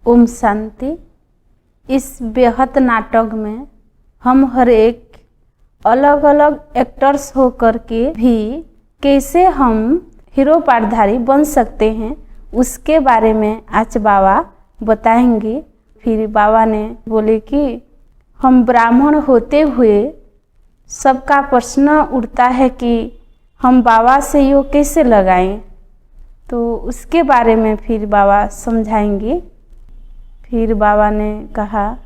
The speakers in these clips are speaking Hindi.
ओम शांति। इस बेहद नाटक में हम हर एक अलग अलग एक्टर्स होकर के भी कैसे हम हीरो पाठधारी बन सकते हैं उसके बारे में आज बाबा बताएंगे। फिर बाबा ने बोले कि हम ब्राह्मण होते हुए सबका प्रश्न उठता है कि हम बाबा से योग कैसे लगाएं, तो उसके बारे में फिर बाबा समझाएंगे। फिर बाबा ने कहा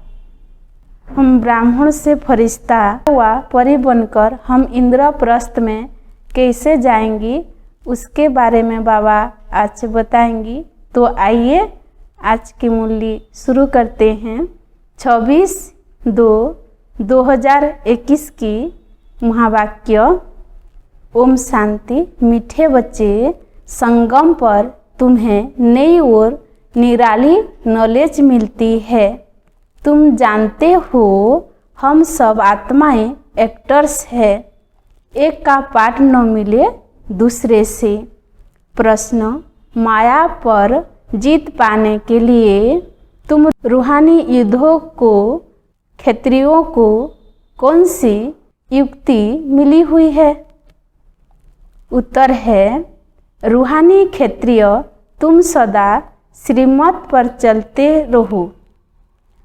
हम ब्राह्मण से फरिश्ता हुआ परी बनकर हम इंद्रप्रस्थ में कैसे जाएंगी उसके बारे में बाबा आज बताएंगी। तो आइए आज की मूल्य शुरू करते हैं। 26/2/2021 की महावाक्य। ओम शांति। मीठे बच्चे, संगम पर तुम्हें नई और निराली नॉलेज मिलती है। तुम जानते हो हम सब आत्माएं एक्टर्स हैं। एक का पाठ न मिले दूसरे से। प्रश्न, माया पर जीत पाने के लिए तुम रूहानी युद्धों को क्षत्रियों को कौन सी युक्ति मिली हुई है? उत्तर है रूहानी क्षत्रिय तुम सदा श्रीमत पर चलते रहो।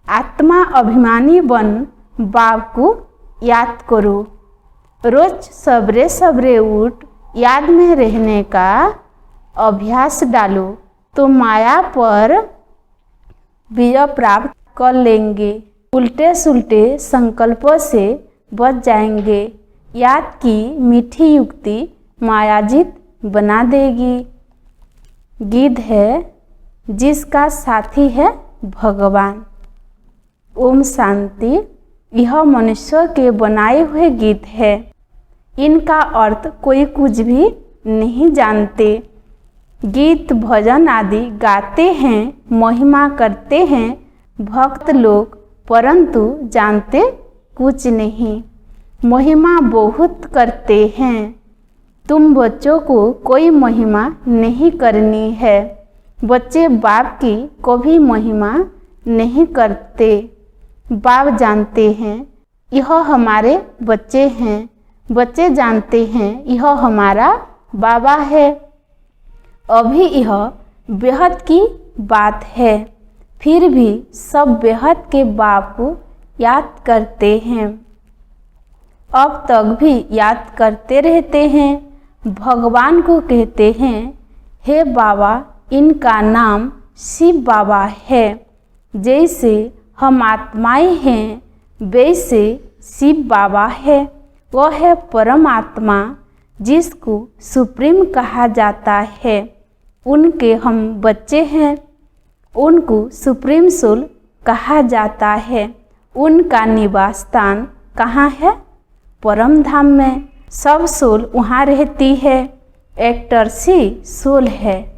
आत्मा अभिमानी बन बाप को याद करो। रोज सवेरे सवेरे उठ याद में रहने का अभ्यास डालो तो माया पर विजय प्राप्त कर लेंगे। उल्टे सुलटे संकल्पों से बच जाएंगे। याद की मीठी युक्ति मायाजित बना देगी। गीत है जिसका साथी है भगवान। ओम शांति। यह मनुष्य के बनाए हुए गीत है। इनका अर्थ कोई कुछ भी नहीं जानते। गीत भजन आदि गाते हैं, महिमा करते हैं भक्त लोग, परंतु जानते कुछ नहीं। महिमा बहुत करते हैं। तुम बच्चों को कोई महिमा नहीं करनी है। बच्चे बाप की कभी महिमा नहीं करते। बाप जानते हैं यह हमारे बच्चे हैं। बच्चे जानते हैं यह हमारा बाबा है। अभी यह बेहद की बात है, फिर भी सब बेहद के बाप को याद करते हैं। अब तक भी याद करते रहते हैं। भगवान को कहते हैं, हे बाबा, इनका नाम शिव बाबा है। जैसे हम आत्माएं हैं वैसे शिव बाबा है। वह है परमात्मा जिसको सुप्रीम कहा जाता है। उनके हम बच्चे हैं। उनको सुप्रीम सोल कहा जाता है। उनका निवास स्थान कहाँ है? परम धाम में। सब सोल वहाँ रहती है। एक्टर्स ही सोल है।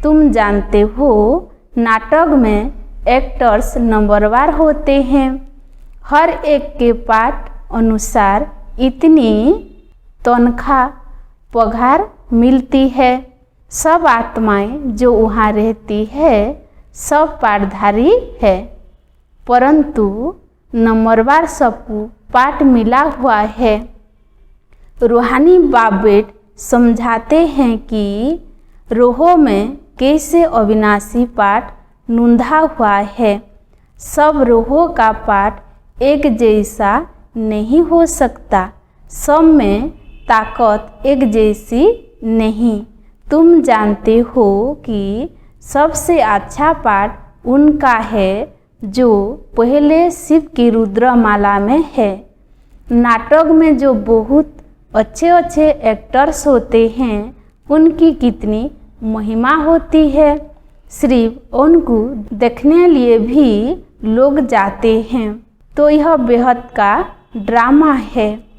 तुम जानते हो नाटक में एक्टर्स नंबरवार होते हैं। हर एक के पाठ अनुसार इतनी तनख्वाह पगार मिलती है। सब आत्माएं जो वहाँ रहती है सब पाठधारी है, परंतु नंबरवार सबको पाठ मिला हुआ है। रूहानी बाप बेट समझाते हैं कि रोहों में कैसे अविनाशी पाठ नूंधा हुआ है। सब रोहों का पाठ एक जैसा नहीं हो सकता। सब में ताकत एक जैसी नहीं। तुम जानते हो कि सबसे अच्छा पाठ उनका है जो पहले शिव की रुद्रमाला में है। नाटक में जो बहुत अच्छे अच्छे एक्टर्स होते हैं उनकी कितनी महिमा होती है। सिर्फ उनको देखने लिए भी लोग जाते हैं। तो यह बेहद का ड्रामा है।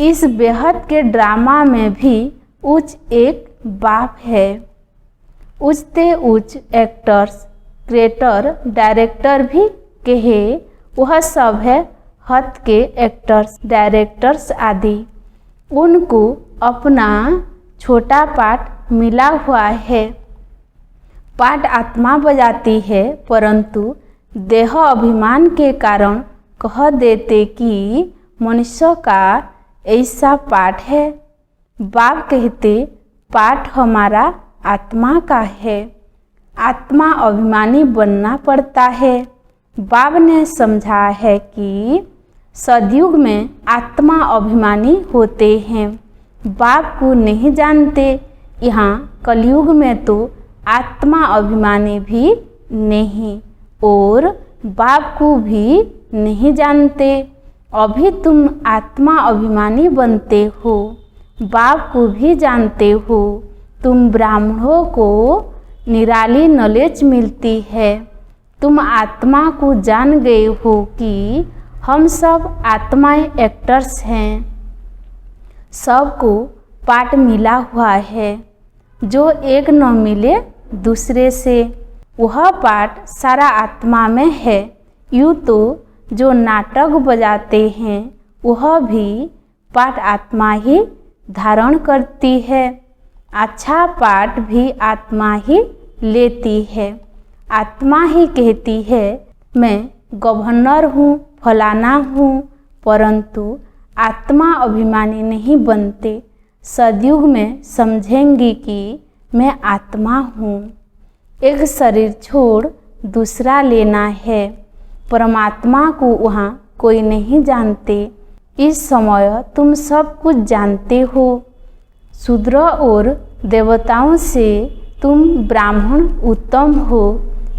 इस बेहद के ड्रामा में भी उच्च एक बाप है। उच्चते उच्च एक्टर्स, क्रिएटर, डायरेक्टर भी कहे वह सब है हद के एक्टर्स, डायरेक्टर्स आदि। उनको अपना छोटा पार्ट मिला हुआ है। पाठ आत्मा बजाती है, परंतु देह अभिमान के कारण कह देते कि मनुष्य का ऐसा पाठ है। बाप कहते पाठ हमारा आत्मा का है, आत्मा अभिमानी बनना पड़ता है। बाप ने समझा है कि सतयुग में आत्मा अभिमानी होते हैं, बाप को नहीं जानते। यहाँ कलयुग में तो आत्मा अभिमानी भी नहीं और बाप को भी नहीं जानते। अभी तुम आत्मा अभिमानी बनते हो, बाप को भी जानते हो। तुम ब्राह्मणों को निराली नॉलेज मिलती है। तुम आत्मा को जान गए हो कि हम सब आत्माएं एक्टर्स हैं, सबको पाठ मिला हुआ है। जो एक न मिले दूसरे से, वह पाठ सारा आत्मा में है। यूँ तो जो नाटक बजाते हैं वह भी पाठ आत्मा ही धारण करती है। अच्छा पाठ भी आत्मा ही लेती है। आत्मा ही कहती है मैं गवर्नर हूँ, फलाना हूँ, परंतु आत्मा अभिमानी नहीं बनते। सतयुग में समझेंगी कि मैं आत्मा हूँ। एक शरीर छोड़ दूसरा लेना है। परमात्मा को वहाँ कोई नहीं जानते। इस समय तुम सब कुछ जानते हो। शूद्र और देवताओं से तुम ब्राह्मण उत्तम हो।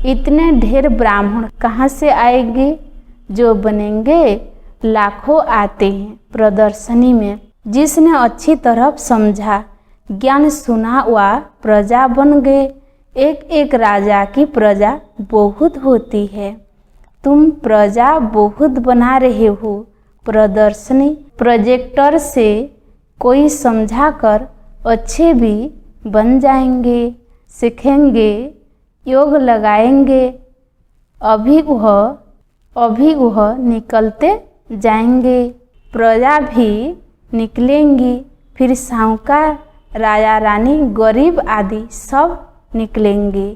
इतने ढेर ब्राह्मण कहाँ से आएंगे? जो बनेंगे लाखों आते हैं प्रदर्शनी में। जिसने अच्छी तरह समझा, ज्ञान सुना, वह प्रजा बन गए। एक एक राजा की प्रजा बहुत होती है। तुम प्रजा बहुत बना रहे हो। प्रदर्शनी प्रोजेक्टर से कोई समझा कर अच्छे भी बन जाएंगे, सीखेंगे, योग लगाएंगे। अभी वह निकलते जाएंगे। प्रजा भी निकलेंगी, फिर साहूकार, राजा रानी, गरीब आदि सब निकलेंगे।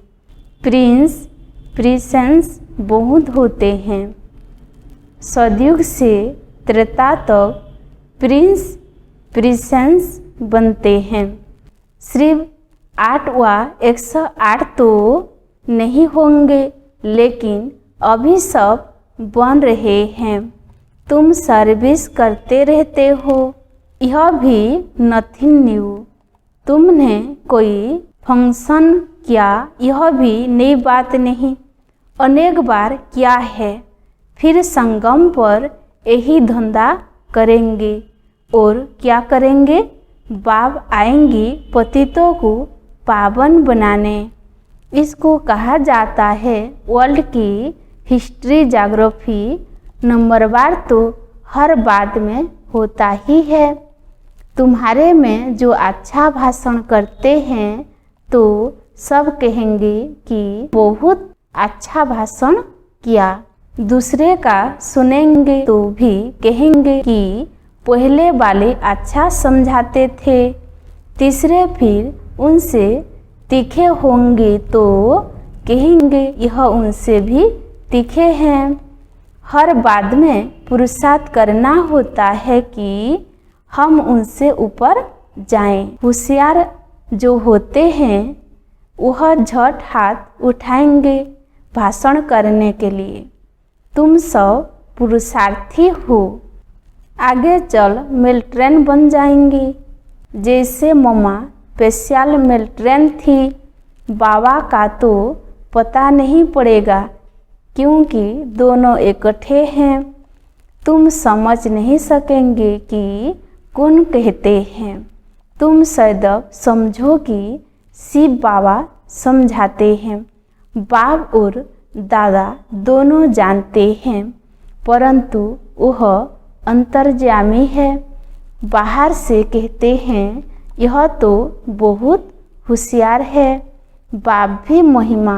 प्रिंसेस बहुत होते हैं। सतयुग से त्रेता तक प्रिंसेस बनते हैं। सिर्फ 8 व 108 तो नहीं होंगे, लेकिन अभी सब बन रहे हैं। तुम सर्विस करते रहते हो, यह भी नथिंग न्यू। तुमने कोई फंक्शन किया, यह भी नई बात नहीं, अनेक बार किया है। फिर संगम पर यही धंधा करेंगे। और क्या करेंगे? बाप आएंगी पतितों को पावन बनाने। इसको कहा जाता है वर्ल्ड की हिस्ट्री ज्योग्राफी। नंबरवार तो हर बात में होता ही है। तुम्हारे में जो अच्छा भाषण करते हैं तो सब कहेंगे कि बहुत अच्छा भाषण किया। दूसरे का सुनेंगे तो भी कहेंगे कि पहले वाले अच्छा समझाते थे। तीसरे फिर उनसे तीखे होंगे तो कहेंगे यह उनसे भी तीखे हैं। हर बात में पुरुषार्थ करना होता है कि हम उनसे ऊपर जाएं। होशियार जो होते हैं वह झट हाथ उठाएंगे भाषण करने के लिए। तुम सब पुरुषार्थी हो, आगे चल मेल ट्रेन बन जाएंगी। जैसे मम्मा स्पेशल मेल ट्रेन थी, बाबा का तो पता नहीं पड़ेगा क्योंकि दोनों इकट्ठे हैं। तुम समझ नहीं सकेंगे कि कौन कहते हैं। तुम सदैव समझो कि शिव बाबा समझाते हैं। बाप और दादा दोनों जानते हैं, परंतु वह अंतर्यामी है। बाहर से कहते हैं यह तो बहुत होशियार है। बाप भी महिमा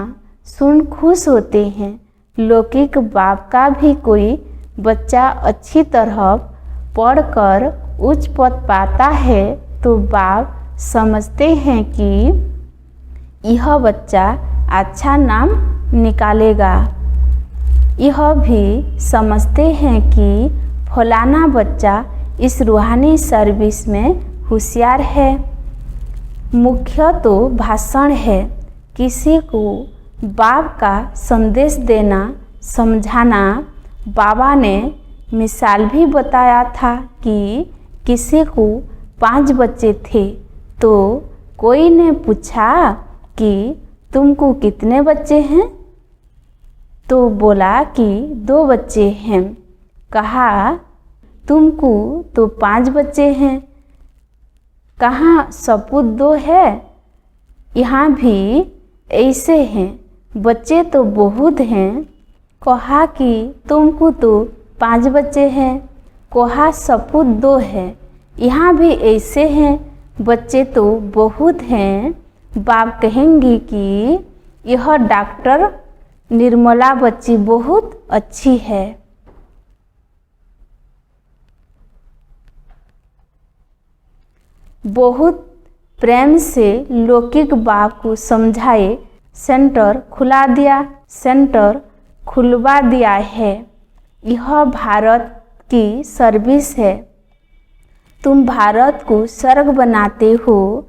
सुन खुश होते हैं। लौकिक बाप का भी कोई बच्चा अच्छी तरह पढ़कर उच्च पद पाता है तो बाप समझते हैं कि यह बच्चा अच्छा नाम निकालेगा। यह भी समझते हैं कि फलाना बच्चा इस रूहानी सर्विस में होशियार है। मुख्य तो भाषण है, किसी को बाप का संदेश देना, समझाना। बाबा ने मिसाल भी बताया था कि किसी को 5 बच्चे थे, तो कोई ने पूछा कि तुमको कितने बच्चे हैं? तो बोला कि 2 बच्चे हैं। कहा तुमको तो 5 बच्चे हैं, कहाँ सपूत 2 है? यहाँ भी ऐसे हैं, बच्चे तो बहुत हैं। कहा कि तुमको तो 5 बच्चे हैं, कहा सपूत 2 है। यहाँ भी ऐसे हैं, बच्चे तो बहुत हैं। बाप कहेंगे कि यह डॉक्टर निर्मला बच्ची बहुत अच्छी है। बहुत प्रेम से लौकिक बाप को समझाए, सेंटर खुलवा दिया है। यह भारत की सर्विस है। तुम भारत को स्वर्ग बनाते हो,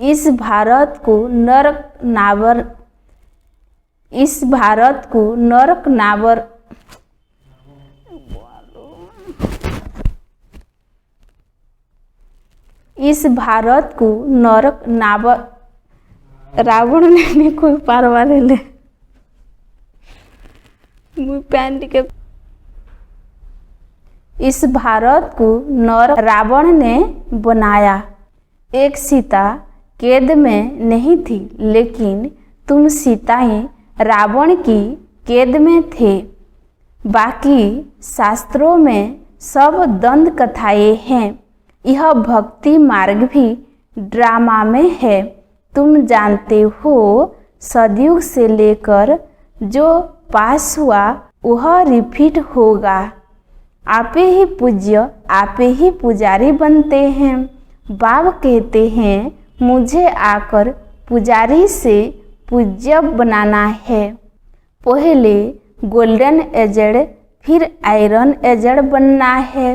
इस भारत को नरक नावर इस भारत को नरक नावर रावण ने कोई पारवारे ले पैंट के इस भारत को नरक रावण ने बनाया। एक सीता कैद में नहीं थी, लेकिन तुम सीताएं रावण की कैद में थे। बाकी शास्त्रों में सब दंड कथाएं हैं। यह भक्ति मार्ग भी ड्रामा में है। तुम जानते हो, सदयुग से लेकर जो पास हुआ वह रिपीट होगा। आपे ही पूज्य, आपे ही पुजारी बनते हैं। बाबा कहते हैं, मुझे आकर पुजारी से पूज्य बनाना है। पहले गोल्डन एजेड, फिर आयरन एजेड बनना है।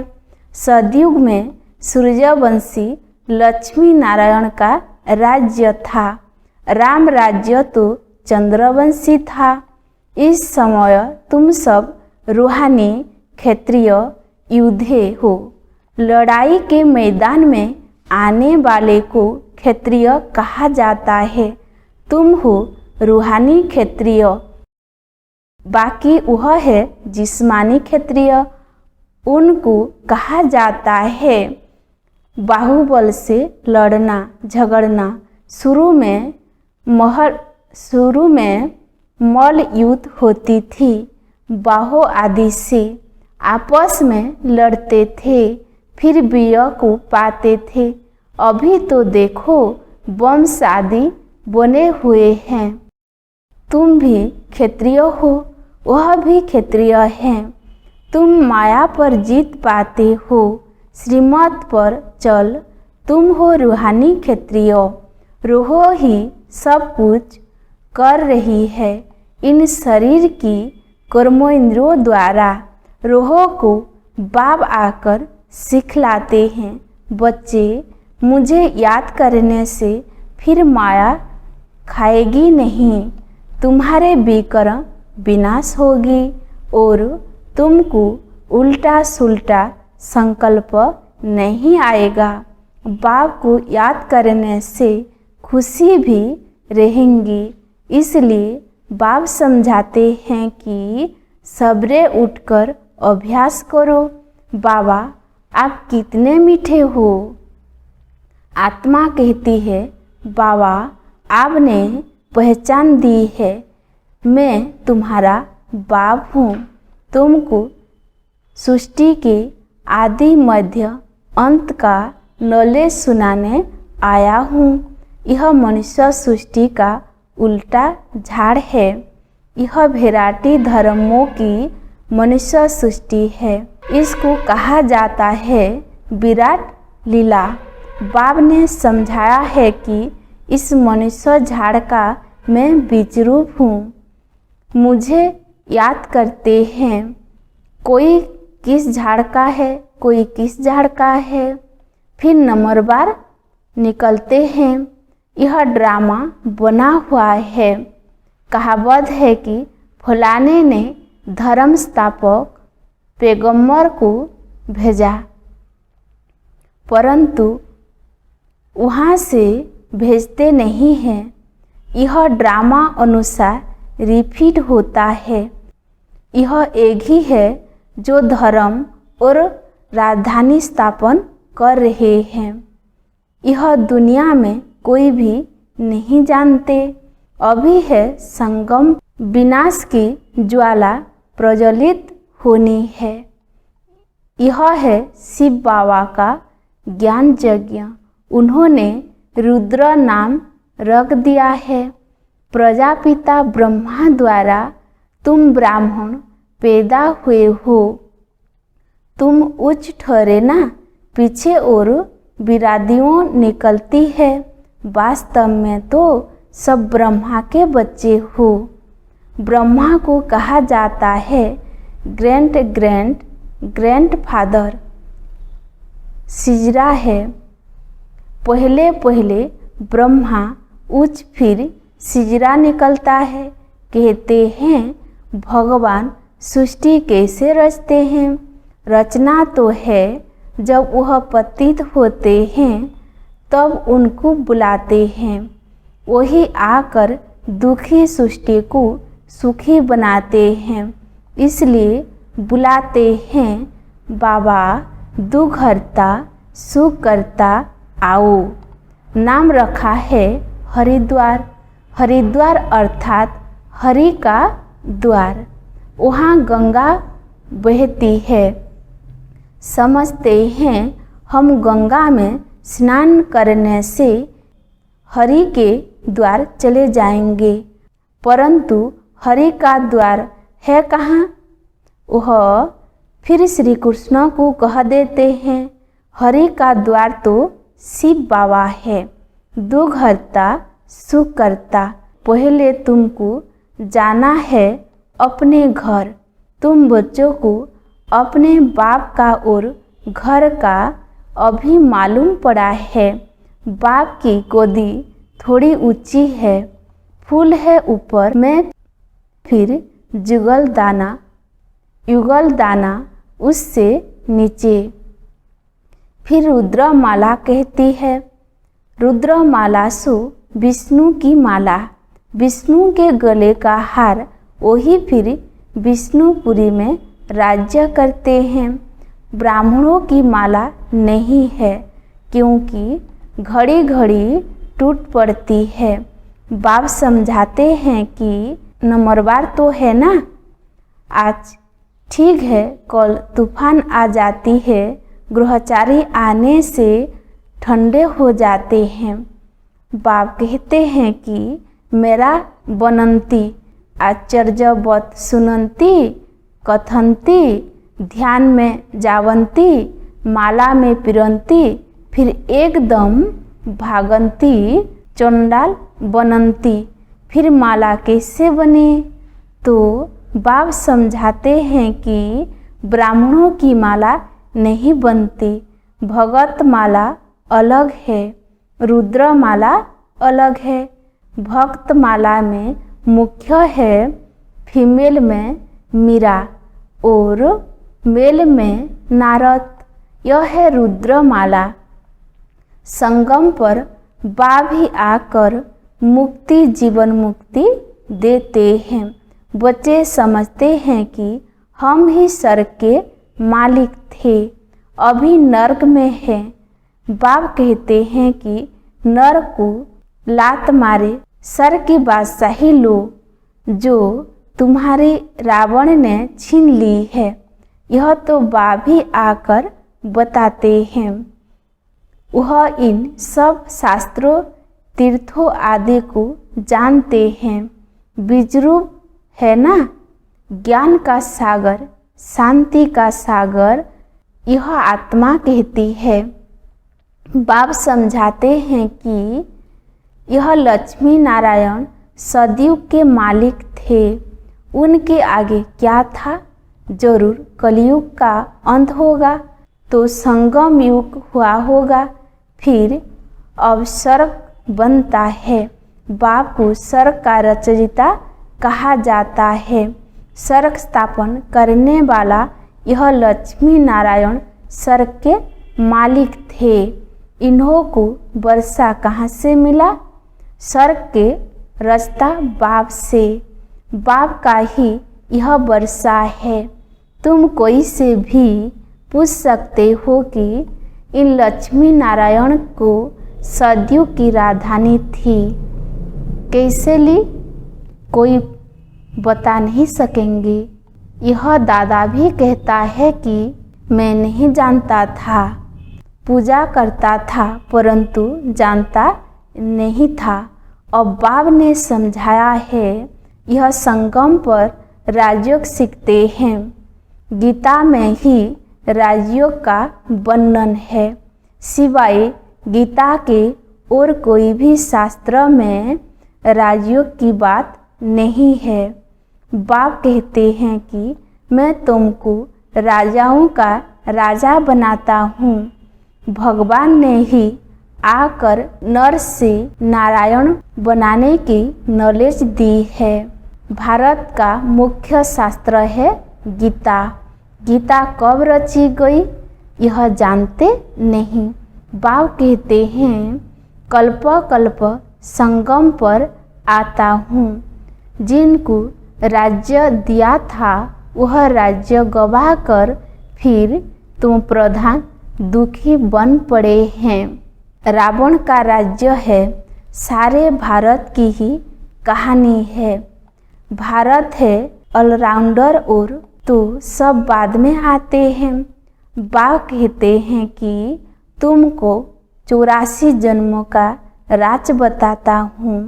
सतयुग में सूर्यवंशी लक्ष्मी नारायण का राज्य था। राम राज्य तो चंद्रवंशी था। इस समय तुम सब रूहानी क्षत्रिय योद्धे हो। लड़ाई के मैदान में आने वाले को क्षत्रिय कहा जाता है। तुम हो रूहानी क्षत्रिय। बाकी वह है जिस्मानी क्षत्रिय, उनको कहा जाता है बाहुबल से लड़ना झगड़ना। शुरू में मल युद्ध होती थी। बाहो आदि से आपस में लड़ते थे, फिर विजय को पाते थे। अभी तो देखो वंश आदि बने हुए हैं। तुम भी क्षत्रिय हो, वह भी क्षत्रिय है। तुम माया पर जीत पाते हो, श्रीमत पर चल। तुम हो रूहानी क्षत्रिय। रूह ही सब कुछ कर रही है। इन शरीर की कर्मेंद्रियों द्वारा रूह को बाप आकर सिखलाते हैं। बच्चे, मुझे याद करने से फिर माया खाएगी नहीं। तुम्हारे विकर्म विनाश होगी और तुमको उल्टा सुल्टा संकल्प नहीं आएगा। बाप को याद करने से खुशी भी रहेंगी। इसलिए बाप समझाते हैं कि सबरे उठकर अभ्यास करो। बाबा, आप कितने मीठे हो। आत्मा कहती है, बाबा आपने पहचान दी है, मैं तुम्हारा बाप हूँ। तुमको सृष्टि के आदि मध्य अंत का नॉलेज सुनाने आया हूँ। यह मनुष्य सृष्टि का उल्टा झाड़ है। यह भेराटी धर्मों की मनुष्य सृष्टि है। इसको कहा जाता है विराट लीला। बाप ने समझाया है कि इस मनुष्य झाड़ का मैं बीजरूप हूँ। मुझे याद करते हैं, कोई किस झाड़ का है, कोई किस झाड़ का है, फिर नंबरवार निकलते हैं। यह ड्रामा बना हुआ है। कहावत है कि फलाने ने धर्म स्थापक पैगंबर को भेजा, परंतु वहाँ से भेजते नहीं हैं। यह ड्रामा अनुसार रिपीट होता है। यह एक ही है जो धर्म और राजधानी स्थापन कर रहे हैं। यह दुनिया में कोई भी नहीं जानते। अभी है संगम, विनाश की ज्वाला प्रज्वलित होनी है। यह है शिव बाबा का ज्ञान यज्ञ। उन्होंने रुद्र नाम रख दिया है। प्रजापिता ब्रह्मा द्वारा तुम ब्राह्मण पैदा हुए हो। तुम उच्च ठहरे ना, पीछे और बिरादियों निकलती है। वास्तव में तो सब ब्रह्मा के बच्चे हो। ब्रह्मा को कहा जाता है ग्रैंड ग्रैंड ग्रैंड फादर। सिजरा है। पहले पहले ब्रह्मा उच्च, फिर सिजरा निकलता है। कहते हैं भगवान सृष्टि कैसे रचते हैं? रचना तो है जब वह पतित होते हैं तब उनको बुलाते हैं। वही आकर दुखी सृष्टि को सुखी बनाते हैं। इसलिए बुलाते हैं, बाबा दुख हरता सुख करता आओ। नाम रखा है हरिद्वार। हरिद्वार अर्थात हरि का द्वार। वहाँ गंगा बहती है। समझते हैं हम गंगा में स्नान करने से हरि के द्वार चले जाएंगे, परंतु हरि का द्वार है कहाँ? वह फिर श्री कृष्ण को कह देते हैं, हरि का द्वार तो शिव बाबा है, दुख हरता सुख करता। पहले तुमको जाना है अपने घर। तुम बच्चों को अपने बाप का और घर का अभी मालूम पड़ा है। बाप की गोदी थोड़ी ऊंची है, फूल है ऊपर में, फिर युगल दाना उससे नीचे। फिर रुद्रमाला कहती है। रुद्रमाला सो विष्णु की माला। विष्णु के गले का हार, वही फिर विष्णुपुरी में राज्य करते हैं। ब्राह्मणों की माला नहीं है, क्योंकि घड़ी घड़ी टूट पड़ती है। बाप समझाते हैं कि नंबरवार तो है ना, आज ठीक है, कल तूफान आ जाती है। ग्रहचारी आने से ठंडे हो जाते हैं। बाप कहते हैं कि मेरा बनंती आश्चर्यवत सुनंती कथंती, ध्यान में जावंती, माला में पिरंती, फिर एकदम भागंती, चंडाल बनंती। फिर माला कैसे बने? तो बाप समझाते हैं कि ब्राह्मणों की माला नहीं बनती। भगत माला अलग है, रुद्र माला अलग है। भक्त माला में मुख्य है फीमेल में मीरा और मेल में नारद। यह है रुद्र माला। संगम पर बाप ही आकर मुक्ति, जीवन मुक्ति देते हैं। बच्चे समझते हैं कि हम ही स्वर्ग के मालिक थे, अभी नर्क में हैं। बाप कहते हैं कि नर को लात मारे, सर की बादशाही लो, जो तुम्हारी रावण ने छीन ली है। यह तो बाप ही आकर बताते हैं। वह इन सब शास्त्रों, तीर्थों आदि को जानते हैं। बीजरूप है ना, ज्ञान का सागर, शांति का सागर, यह आत्मा कहती है। बाप समझाते हैं कि यह लक्ष्मी नारायण सदियों के मालिक थे। उनके आगे क्या था? जरूर कलयुग का अंत होगा, तो संगम युग हुआ होगा। फिर अब स्वर्ग बनता है। बाप को स्वर्ग का रचयिता कहा जाता है। स्वर्ग स्थापन करने वाला यह लक्ष्मी नारायण स्वर्ग के मालिक थे। इन्हों को वर्षा कहाँ से मिला? स्वर्ग के रास्ता बाप से। बाप का ही यह वर्षा है। तुम कोई से भी पूछ सकते हो कि इन लक्ष्मी नारायण को सदियों की राजधानी थी कैसे ली? कोई बता नहीं सकेंगे। यह दादा भी कहता है कि मैं नहीं जानता था, पूजा करता था परंतु जानता नहीं था। अब बाप ने समझाया है। यह संगम पर राजयोग सीखते हैं। गीता में ही राजयोग का वर्णन है। सिवाय गीता के और कोई भी शास्त्र में राजयोग की बात नहीं है। बाप कहते हैं कि मैं तुमको राजाओं का राजा बनाता हूँ। भगवान ने ही आकर नर से नारायण बनाने की नॉलेज दी है। भारत का मुख्य शास्त्र है गीता। गीता कब रची गई यह जानते नहीं। बाप कहते हैं कल्प कल्प संगम पर आता हूँ। जिनको राज्य दिया था वह राज्य गवा कर फिर तुम प्रधान दुखी बन पड़े हैं। रावण का राज्य है। सारे भारत की ही कहानी है। भारत है ऑलराउंडर और तो सब बाद में आते हैं। बाप कहते हैं कि तुमको 84 जन्मों का राज बताता हूँ।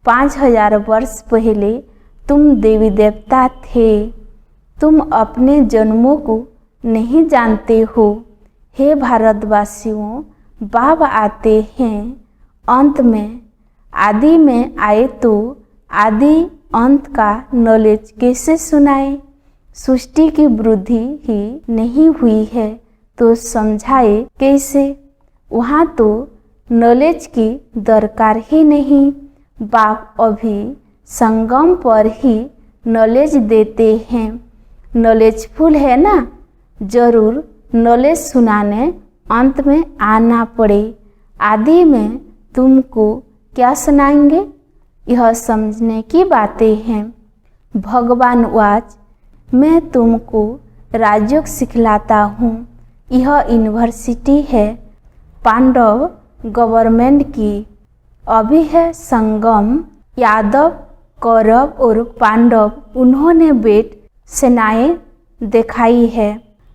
5000 वर्ष पहले तुम देवी देवता थे। तुम अपने जन्मों को नहीं जानते हो। हे भारतवासियों, बाप आते हैं अंत में। आदि में आए तो आदि अंत का नॉलेज कैसे सुनाए? सृष्टि की वृद्धि ही नहीं हुई है तो समझाए कैसे? वहाँ तो नॉलेज की दरकार ही नहीं। बाप अभी संगम पर ही नॉलेज देते हैं। नॉलेजफुल है ना? जरूर नॉलेज सुनाने अंत में आना पड़े। आदि में तुमको क्या सुनाएंगे? यह समझने की बातें हैं। भगवान वाच मैं तुमको राजयोग सिखलाता हूँ। यह यूनिवर्सिटी है पांडव गवर्नमेंट की। अभी है संगम। यादव कौरव और पांडव उन्होंने बेट सेनाएं दिखाई है।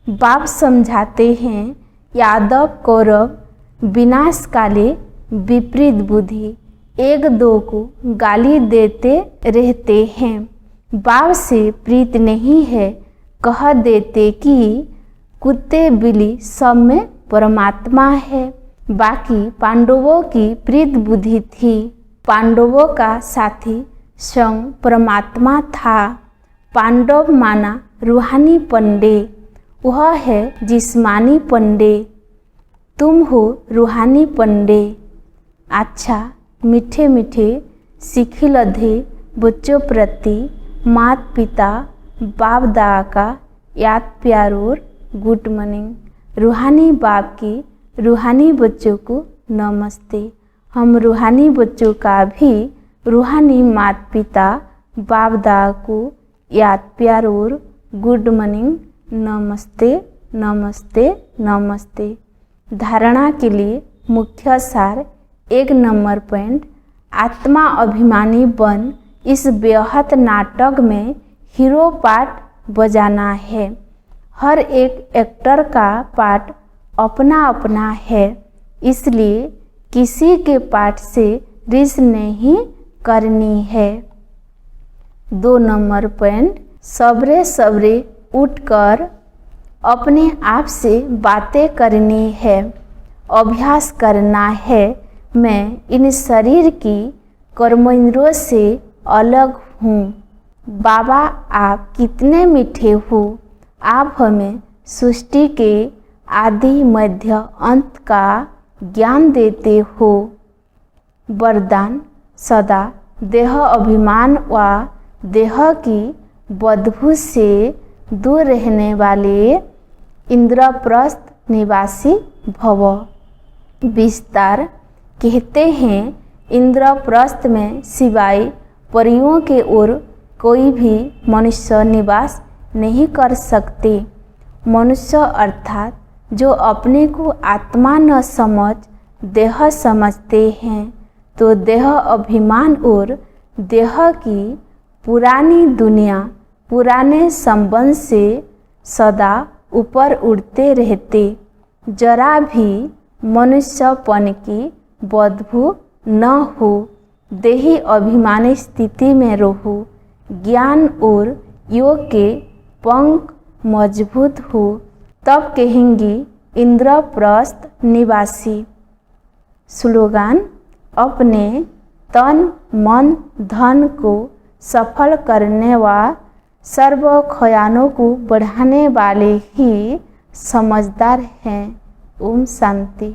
बाप समझाते हैं यादव कौरव विनाश काले विपरीत बुद्धि एक दो को गाली देते रहते हैं। बाप से प्रीत नहीं है। कह देते कि कुत्ते बिल्ली सब में परमात्मा है। बाकी पांडवों की प्रीत बुद्धि थी। पांडवों का साथी स्वयं परमात्मा था। पांडव माना रूहानी पंडे, वह है जिस्मानी पंडे। तुम हो रूहानी पंडे। अच्छा मीठे मीठे सीखी लधे बच्चों प्रति माता पिता बाप दादा का याद प्यार और गुड मॉर्निंग। रूहानी बाप की रूहानी बच्चों को नमस्ते। हम रूहानी बच्चों का भी रूहानी माता पिता बाप दादा को याद प्यार और गुड मॉर्निंग। नमस्ते नमस्ते नमस्ते। धारणा के लिए मुख्य सार 1 नंबर पॉइंट। आत्मा अभिमानी बन इस बेहद नाटक में हीरो पार्ट बजाना है। हर एक एक्टर का पार्ट अपना अपना है, इसलिए किसी के पार्ट से रिस नहीं करनी है। 2 नंबर पॉइंट। सवेरे सवेरे उठकर अपने आप से बातें करनी है, अभ्यास करना है। मैं इन शरीर की कर्मेंद्रियों से अलग हूँ। बाबा आप कितने मीठे हो, आप हमें सृष्टि के आदि मध्य अंत का ज्ञान देते हो। वरदान सदा देह अभिमान व देह की बदबू से दूर रहने वाले इंद्रप्रस्थ निवासी भव। विस्तार कहते हैं इंद्रप्रस्थ में सिवाय परियों के और कोई भी मनुष्य निवास नहीं कर सकते। मनुष्य अर्थात जो अपने को आत्मा न समझ देह समझते हैं, तो देह अभिमान और देह की पुरानी दुनिया पुराने संबंध से सदा ऊपर उड़ते रहते, जरा भी मनुष्यपन की बदबू न हो, देही अभिमानी स्थिति में रहो, ज्ञान और योग के पंख मजबूत हो, तब कहेंगी इंद्रप्रस्थ निवासी। स्लोगान अपने तन मन धन को सफल करने व सर्व खयानों को बढ़ाने वाले ही समझदार हैं। ओम शांति।